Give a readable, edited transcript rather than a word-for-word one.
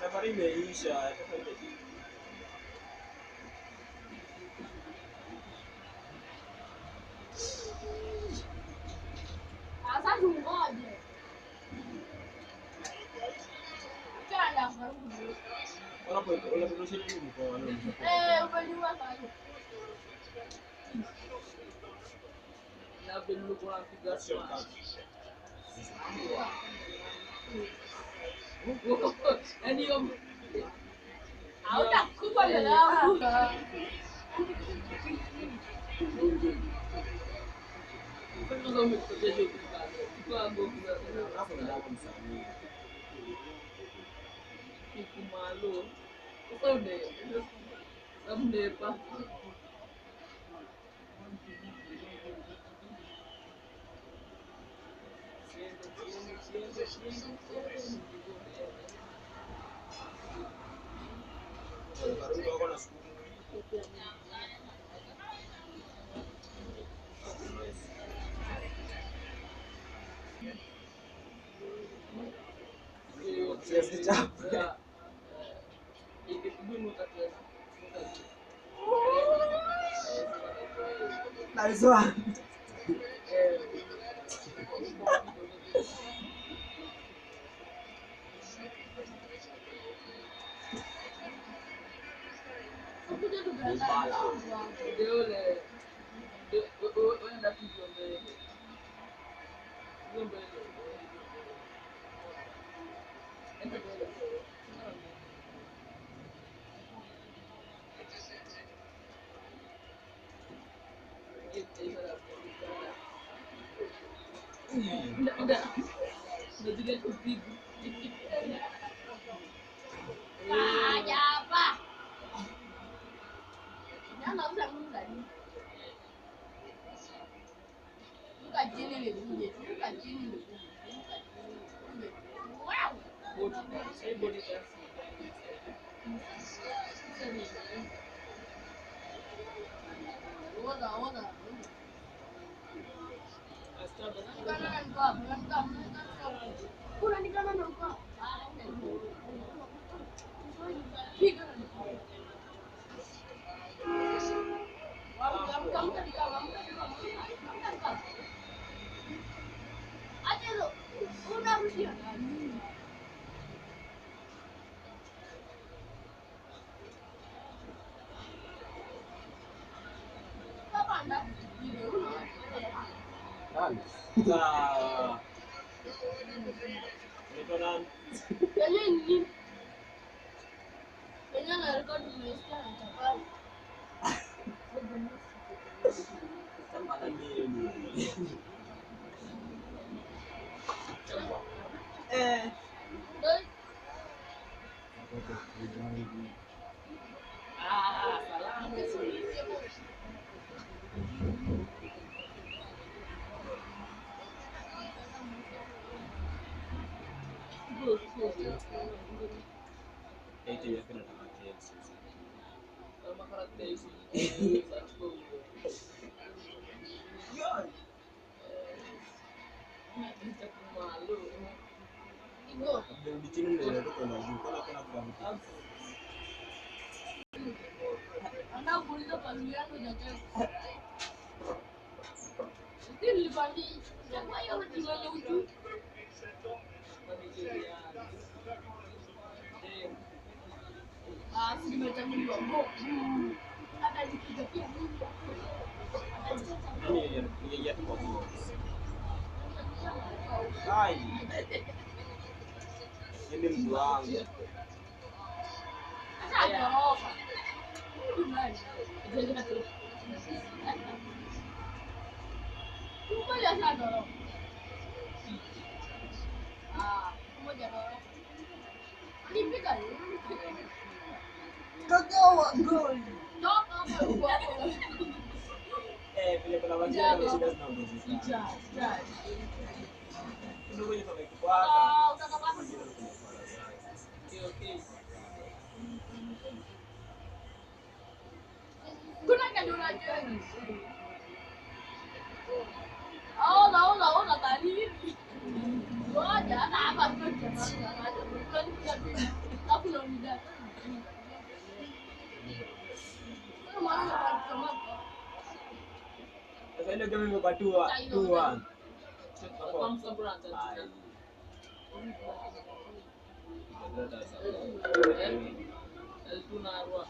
Habari imeisha. Sasa tungoje. Umejua sasa. Na bello kwa piga sana. Yaani hiyo Hautakufa leo. kama umekuja hiyo kwa Mungu kumalo. Someday pa. Nice one. Apa? Jangan usah muda ni. Buka chini ni kuje. Buka chini ni kuje. Wow. Oda. Kurang ni kau. Kayaknya ngerekod tulisnya cepat. Anda kuuliza pali yangu jaje. Sisi nilipandi. Kwa hiyo tunale uchu. Sisi tumetambuliwa go. Hata nikipiga pia mimi. Ini mtu wangu. Acha gorofa. Ngoja sana gorofa. Ngoja gorofa. Nipika ni. Kagawa goli. Toka kwa. Vile kuna wajana shida zinaongezeka. Ndio kwenye tumekufuata. Utakapata. Okay. Kuna Ona tadi. Ngoja hata hapa kwetu alafu ndo nidada. Sasa ile game imekuwa 2-1. Kwa msabranta. Ai. Tuna arwa.